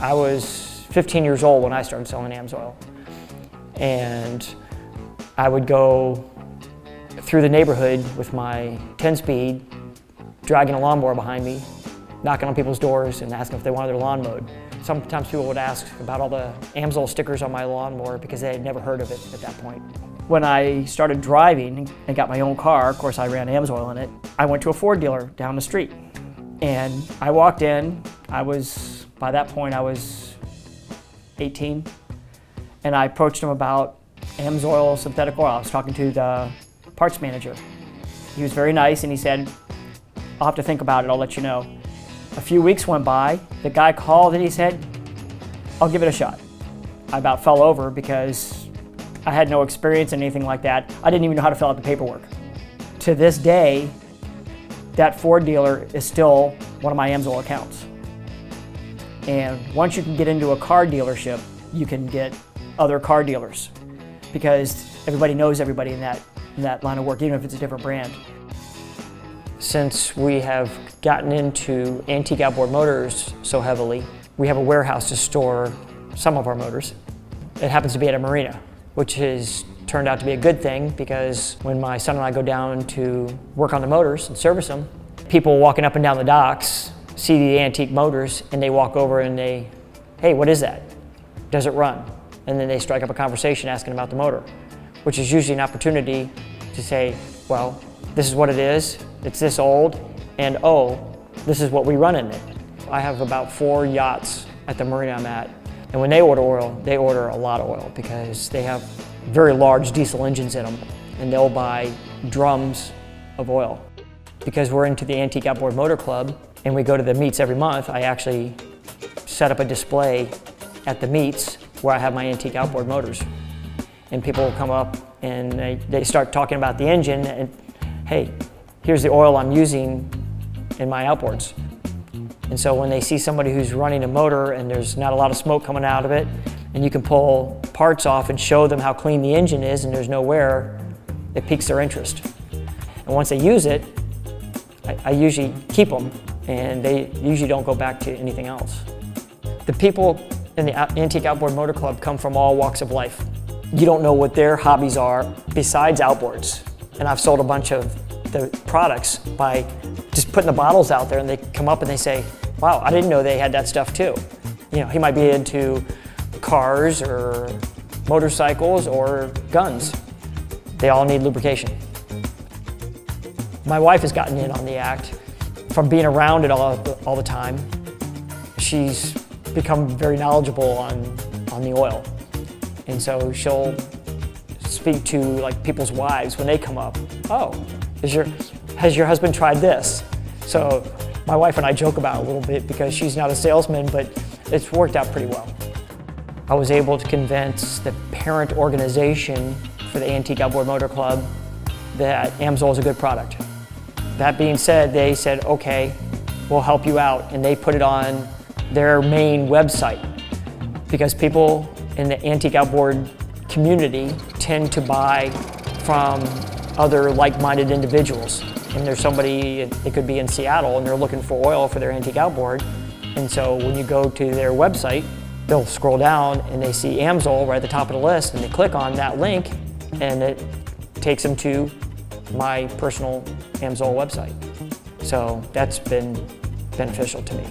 I was 15 years old when I started selling Amsoil. And I would go through the neighborhood with my 10-speed, dragging a lawnmower behind me, knocking on people's doors and asking if they wanted their lawn mowed. Sometimes people would ask about all the Amsoil stickers on my lawnmower because they had never heard of it at that point. When I started driving and got my own car, of course I ran Amsoil in it, I went to a Ford dealer down the street. And I walked in, by that point I was 18, and I approached him about Amsoil synthetic oil. I was talking to the parts manager. He was very nice and he said, "I'll have to think about it, I'll let you know." A few weeks went by, the guy called and he said, "I'll give it a shot." I about fell over because I had no experience in anything like that. I didn't even know how to fill out the paperwork. To this day, that Ford dealer is still one of my Amsoil accounts. And once you can get into a car dealership, you can get other car dealers because everybody knows everybody in that line of work, even if it's a different brand. Since we have gotten into antique outboard motors so heavily, we have a warehouse to store some of our motors. It happens to be at a marina, which has turned out to be a good thing because when my son and I go down to work on the motors and service them, people walking up and down the docks see the antique motors and they walk over and they, "Hey, what is that? Does it run?" And then they strike up a conversation asking about the motor, which is usually an opportunity to say, "Well, this is what it is, it's this old, and oh, this is what we run in it." I have about 4 yachts at the marina I'm at, and when they order oil, they order a lot of oil because they have very large diesel engines in them, and they'll buy drums of oil. Because we're into the Antique Outboard Motor Club, and we go to the meets every month, I actually set up a display at the meets where I have my antique outboard motors. And people will come up and they start talking about the engine and, "Hey, here's the oil I'm using in my outboards." And so when they see somebody who's running a motor and there's not a lot of smoke coming out of it, and you can pull parts off and show them how clean the engine is and there's no wear, it piques their interest. And once they use it, I usually keep them and they usually don't go back to anything else. The people in the Antique Outboard Motor Club come from all walks of life. You don't know what their hobbies are besides outboards. And I've sold a bunch of the products by just putting the bottles out there and they come up and they say, "Wow, I didn't know they had that stuff too." You know, he might be into cars or motorcycles or guns. They all need lubrication. My wife has gotten in on the act from being around it all the time. She's become very knowledgeable on the oil. And so she'll speak to like people's wives when they come up. "Oh, has your husband tried this?" So my wife and I joke about it a little bit because she's not a salesman, but it's worked out pretty well. I was able to convince the parent organization for the Antique Outboard Motor Club that Amsoil is a good product. That being said, they said, "Okay, we'll help you out," and they put it on their main website because people in the antique outboard community tend to buy from other like-minded individuals. And there's somebody, they could be in Seattle and they're looking for oil for their antique outboard. And so when you go to their website, they'll scroll down and they see Amsoil right at the top of the list and they click on that link and it takes them to my personal Amsoil website. So that's been beneficial to me.